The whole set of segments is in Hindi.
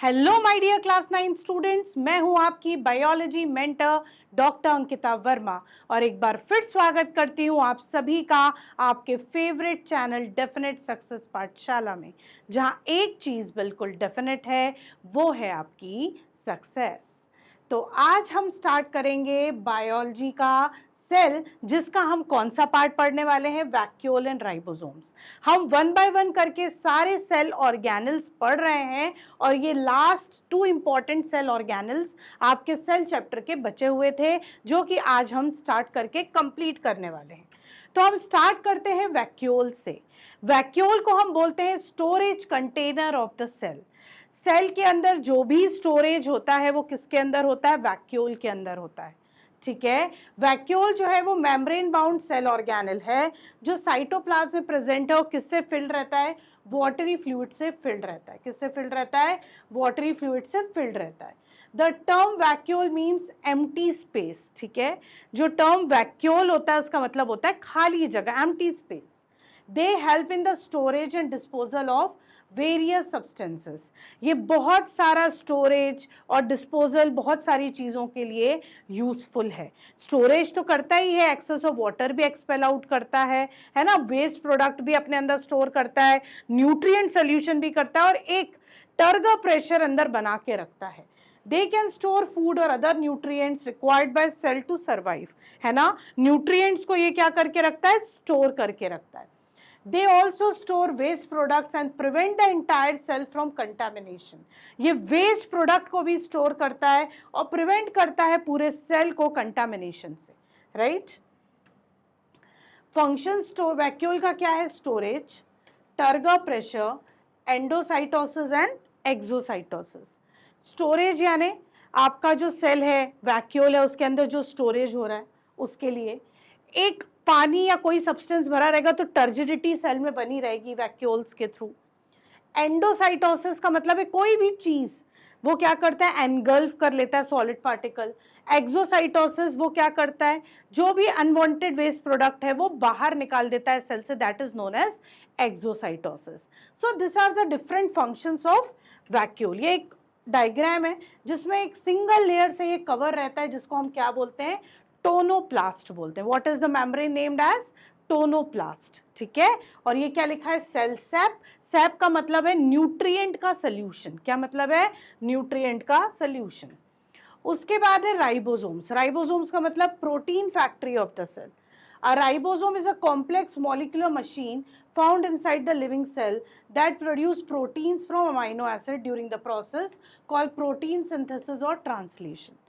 Hello my dear class 9 students, मैं हूं आपकी biology mentor doctor Ankita Verma और एक बार फिर स्वागत करती हूं आप सभी का आपके फेवरेट चैनल डेफिनेट सक्सेस पाठशाला में, जहां एक चीज बिल्कुल डेफिनेट है, वो है आपकी सक्सेस। तो आज हम स्टार्ट करेंगे बायोलॉजी का सेल, जिसका हम कौन सा पार्ट पढ़ने वाले हैं, वैक्यूल एंड राइबोसोम्स। हम वन बाय वन करके सारे सेल ऑर्गेनल्स पढ़ रहे हैं और ये लास्ट 2 इंपॉर्टेंट सेल ऑर्गेनल्स आपके सेल चैप्टर के बचे हुए थे, जो कि आज हम स्टार्ट करके कंप्लीट करने वाले हैं। तो हम स्टार्ट करते हैं वैक्यूल से। वैक्यूल को हम बोलते हैं storage container of the cell. Cell के अंदर जो भी स्टोरेज होता है वो किसके अंदर होता है, वैक्यूल के अंदर होता है। ठीक है, वैक्यूल जो है वो मेम्ब्रेन बाउंड सेल ऑर्गेनल है जो साइटोप्लाज्म में प्रेजेंट है और किससे फिल्ड रहता है, वाटरी फ्लूइड से फिल्ड रहता है। किससे फिल्ड रहता है, वाटरी फ्लूइड से फिल्ड रहता है। The term vacuole means empty space. ठीक है, जो टर्म वैक्यूल होता है उसका मतलब होता है खाली जगह, empty space. They help in the storage and disposal of various substances. ये बहुत सारा स्टोरेज और डिस्पोजल बहुत सारी चीज़ों के लिए यूजफुल है। स्टोरेज तो करता ही है, एक्सेस ऑफ वाटर भी एक्सपेल आउट करता है ना, वेस्ट प्रोडक्ट भी अपने अंदर स्टोर करता है, न्यूट्रिएंट सोल्यूशन भी करता है और एक टर्गर प्रेशर अंदर बना के रखता है। दे कैन स्टोर फूड और other nutrients required by cell to survive, है ना। न्यूट्रिएंट्स को ये क्या करके रखता है, स्टोर करके रखता है। They also store waste products and prevent the entire cell from contamination. ये waste product को भी store करता है और prevent करता है पूरे सेल को contamination से, right? Function store vacuole का क्या है, storage, turgor pressure, endocytosis and exocytosis. Storage यानी आपका जो सेल है, वैक्यूल है, उसके अंदर जो स्टोरेज हो रहा है उसके लिए एक पानी या कोई सब्सटेंस भरा रहेगा तो टर्जिडिटी सेल में बनी रहेगी वैक्यूल्स के थ्रू। एंडोसाइटोसिस का मतलब है कोई भी चीज वो क्या करता है, एनगल्फ कर लेता है सॉलिड पार्टिकल। एक्सोसाइटोसिस वो क्या करता है, जो भी अनवांटेड वेस्ट प्रोडक्ट है वो बाहर निकाल देता है सेल से, that is known as exocytosis. So this are the different functions of vacuole. ये एक डायग्राम है जिसमें एक सिंगल लेयर से ये कवर रहता है, जिसको हम क्या बोलते हैं, टोनोप्लास्ट बोलते हैं। What is the membrane named as tonoplast. ठीक है, और ये क्या लिखा है, सेल सैप। सैप का मतलब है न्यूट्रिएंट का सोल्यूशन। क्या मतलब है, न्यूट्रिएंट का सोल्यूशन। उसके बाद है राइबोसोम्स। राइबोसोम्स का मतलब protein factory of the cell. A ribosome is a complex molecular machine found inside the living cell that produce proteins from amino acid during the process called protein synthesis or translation.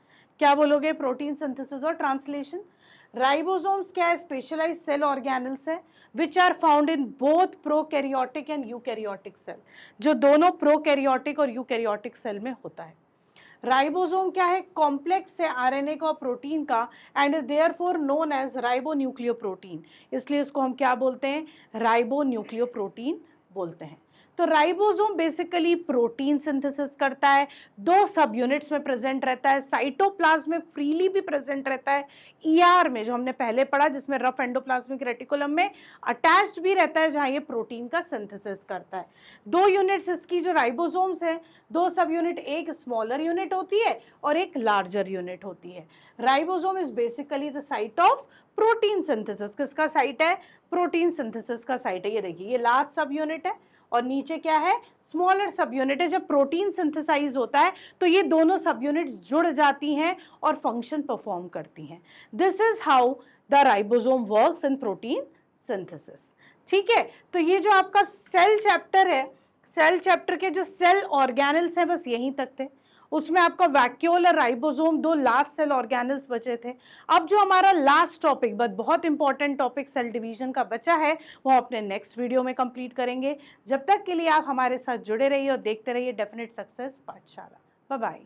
क्या बोलोगे, प्रोटीन सिंथेसिस और ट्रांसलेशन। राइबोसोम्स क्या है, स्पेशलाइज्ड सेल ऑर्गेनल्स है which are found in both prokaryotic and eukaryotic cell, जो दोनों प्रोकैरियोटिक और यूकैरियोटिक सेल में होता है। राइबोसोम क्या है, कॉम्प्लेक्स है आरएनए का और प्रोटीन का and therefore known as ribonucleoprotein, इसलिए इसको हम क्या बोलते हैं, राइबोन्यूक्लियोप्रोटीन बोलते हैं। तो राइबोसोम बेसिकली प्रोटीन सिंथेसिस करता है, 2 सब यूनिट्स में प्रेजेंट रहता है, साइटोप्लाज्म में फ्रीली भी प्रेजेंट रहता है, ईआर में जो हमने पहले पढ़ा जिसमें रफ एंडोप्लाज्मिक रेटिकुलम में अटैच्ड भी रहता है, जहां ये प्रोटीन का सिंथेसिस करता है। 2 यूनिट्स इसकी जो राइबोसोम्स है, 2 सब यूनिट, एक स्मॉलर यूनिट होती है और एक लार्जर यूनिट होती है। Ribosome is basically the site of protein synthesis. किसका साइट है, प्रोटीन सिंथेसिस का साइट है। ये देखिए, ये लार्ज सब यूनिट है और नीचे क्या है, स्मॉलर सब यूनिट है। जब प्रोटीन सिंथेसाइज होता है तो ये दोनों सब यूनिट्स जुड़ जाती हैं और फंक्शन परफॉर्म करती हैं। This is how the ribosome works in protein synthesis. ठीक है, तो ये जो आपका सेल चैप्टर है, सेल चैप्टर के जो सेल ऑर्गेनल्स हैं बस यहीं तक थे। उसमें आपका वैक्यूल और राइबोसोम 2 लास्ट सेल ऑर्गेनल्स बचे थे। अब जो हमारा लास्ट टॉपिक, बट बहुत इंपॉर्टेंट टॉपिक सेल डिवीजन का बचा है, वो अपने नेक्स्ट वीडियो में कंप्लीट करेंगे। जब तक के लिए आप हमारे साथ जुड़े रहिए और देखते रहिए definite success Pathshala. Bye bye.